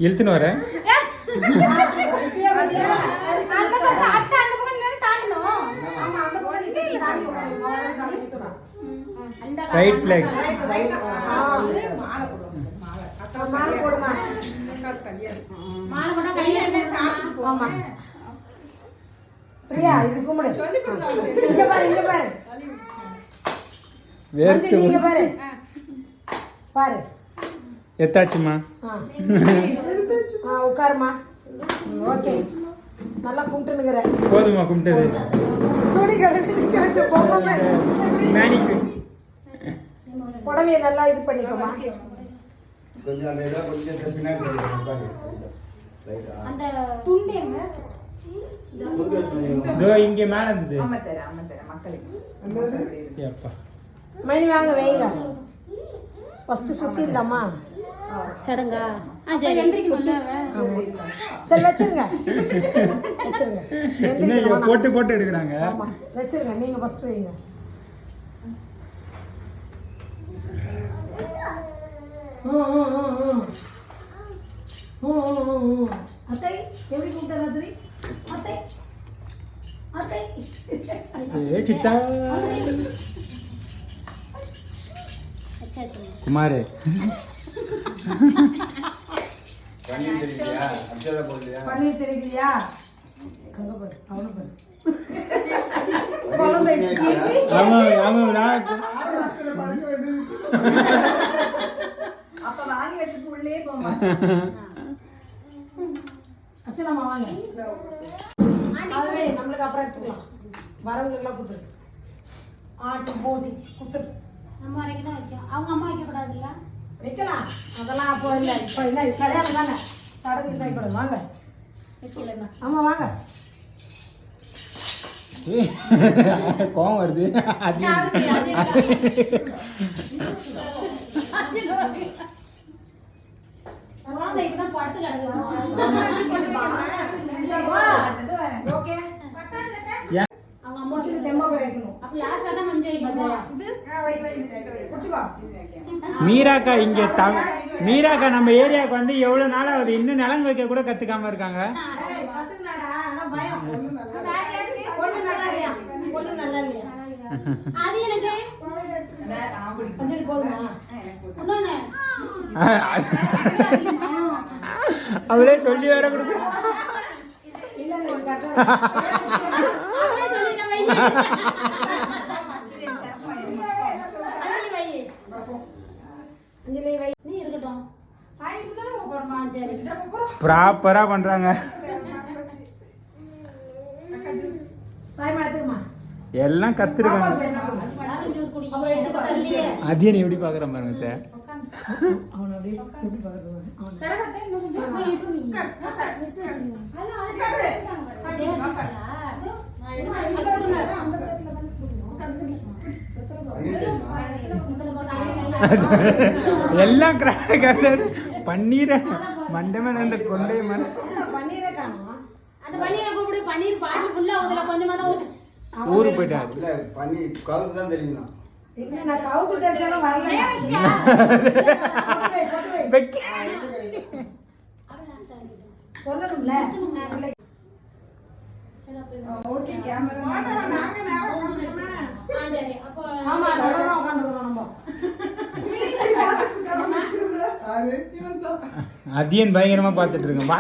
இழுத்துன்னு வரேன். Right flag. Priya இப்படி கும்பிடு. இங்க பாரு, இங்க பாரு. வேர்த்து இங்க பாரு. பாரு. எத்தாச்சுமா? உட்காருமா. ஓகே. நல்லா கும்பிட்டுனுங்கற. போதுமா கும்பிட்டது? துணி கடையில நிக்க வச்ச பொம்மை. மேனிக்கு. புடவைய நல்லா இது பண்ணிக்கோமா. கொஞ்சம் அந்த இத கொஞ்சம் பின்னாடி அந்த துண்டு எங்க? இதோ இங்க மேல இருந்தது. அம்மா தர மக்களுக்கு. அப்பா. மணி வாங்க வைங்க. ஃபர்ஸ்ட் சுத்திடலாமா? சடங்கா? சரி எந்திரிக்கணும்ல. சரி வச்சிருங்க. வச்சிருங்க. இன்னும் போட்டு போட்டு எடுக்கறாங்க. ஆமா வச்சிருங்க. நீங்க ஃபர்ஸ்ட் வைங்க. அத்தை எப்படி கூப்பிட்ட ராத்திரி? அத்தை அத்தை ஏ சித்தா குமார் பன்னீர் தெரியலையா? அப்சரா போடலையா? பன்னீர் தெரியலையா? அங்க பாரு, அவன பாரு. ஆமா ஆமா அப்ப வாங்கி வச்சு உள்ளே போமா. அச்சலாமா வாங்க. அதுவே நம்மளுக்கு அப்புறம் எடுத்துக்கலாம். வரவங்க எல்லாம் குத்து. ஆட்டு போட்டி குத்து. நம்ம வரைக்கும் தான் வைக்கும். அவங்க அம்மா வைக்க கூடாதுல்ல? வைக்கலாம். அதெல்லாம் அப்போ இல்லை. இப்போ என்ன கல்யாணம் தானே. சடங்கு தான் கூட வாங்க. வைக்கலன்னா. ஆமா வாங்க. கோவம் வருது. ஓகே. அவங்க அம்மா சொல்லி தெம்மா போய் வைக்கணும். அப்ப லாஸ்டா தான் மஞ்சள் வைக்கணும். மீராக்கா இங்க மீராக்கா நம்ம ஏரியாவுக்கு வந்து எவ்வளவு நாள் ஆகுது, இன்னும் நிலங்க வைக்க கூட கத்துக்காம இருக்காங்க. அது எனக்கு இன்னொன்னு அவளே சொல்லி வேற கொடுக்க. ப்ராப்பரா பண்றாங்க. எல்லாம் கத்துருக்காங்க. அதியன் எப்படி பாக்குற பாருங்க. எல்லாம் பன்னீர மண்டமன் அந்த கொண்டை மண் அந்த பன்னீரை கூப்பிடு. பன்னீர் பாட்டில் ஃபுல்லா ஊதல, கொஞ்சமா தான் ஊத்து. ஊருக்கு போயிட்டாரு. இல்ல பன்னீர் கலந்து தான் தெரியும். நான் கவுத்து தெரிஞ்சாலும் வரல. சொல்லணும்ல. ஓகே கேமரா நாங்க சரி அப்போ ஆமா அதெல்லாம் உட்கார்ந்துறோம் நம்ம. அதியன் பயங்கரமா பாத்துட்டு இருக்கேன்.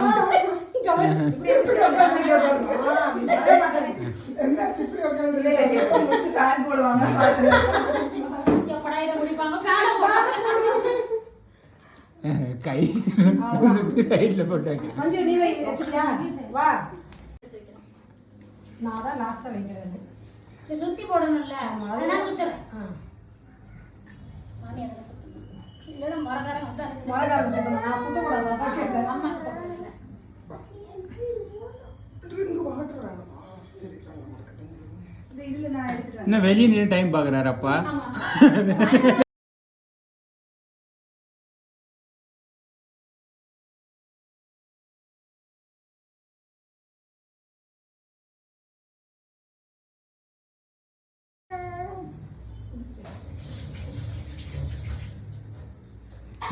கை ரைட்ல போட்டாங்க. கொஞ்சம் நீ வை வச்சுக்கியா? வா. நான் தான் லாஸ்டா வைக்கிறேன். நீ சுத்தி போடணும்ல. நான் சுத்துறேன். மாமி அத சுத்தணும். இல்ல மரகாரங்க வந்து மரகாரங்க சுத்தணும். நான் சுத்த கூடாது. அதான் கேட்டேன். அம்மா சுத்தணும். இன்னும் வெளியே நின்று டைம் பாக்குறாரு அப்பா.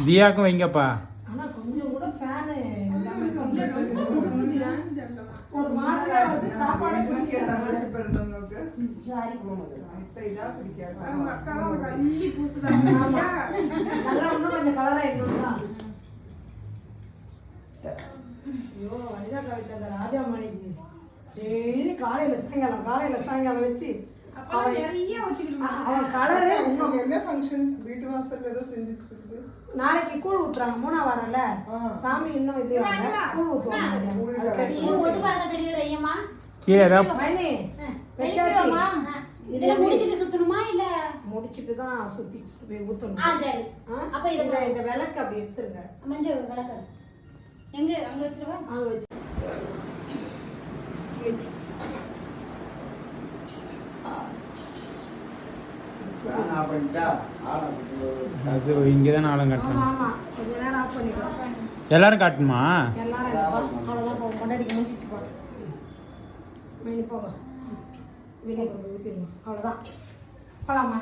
தியாக்கும் வைங்கப்பா. ஆனா கொஞ்சம் கூட ஃபேனு ஒரு மாதிரி வந்து சாப்பாடே பிடிக்காது. சாரி ஆமா. நல்லா இன்னும் கொஞ்சம் கலரா இருக்கணும் தான். ஐயோ வனிதாக்கா வீட்டில் அந்த ராஜாமணிக்கு டெய்லி காலையில சாயங்காலம் வச்சு அவன் நிறைய வச்சுக்கிட்டு அவன் கலரு இன்னும் என்ன ஃபங்க்ஷன் வீட்டு வாசல்ல ஏதோ செஞ்சுட்டு இருக்குது. நாளைக்கு கூழ் ஊத்துறாங்க 3 வாரம்ல சாமி இன்னும் இது கூழ் ஊத்துவாங்க. ஒட்டு பார்க்க தெரியுது ஐயம்மா கீழே ஏதாவது மணி வச்சாச்சு. இதுல முடிச்சிட்டு சுத்தணுமா இல்ல முடிச்சிட்டு தான் சுத்தி போய் ஊத்தணும். சரி அப்ப இந்த விளக்கு அப்படி எடுத்துருங்க. மஞ்சள் விளக்கு எங்க அங்க வச்சிருவா அங்க வச்சு ஃபேன் ஆஃப் பண்ணிட்டா ஆளை அது இங்கே தான் ஆழம் ஆமா காட்டுறேன். ஆமா கொஞ்ச நேரம் ஆஃப் பண்ணிக்கலாம். எல்லாரும் காட்டுமா? எல்லாரும் அவ்வளோதான் போகும். கொண்டாடிக்கு முடிச்சிச்சு போகிறேன். மணி போக வீடியோ ஊற்றிடுங்க. அவ்வளோதான் போகலாமா?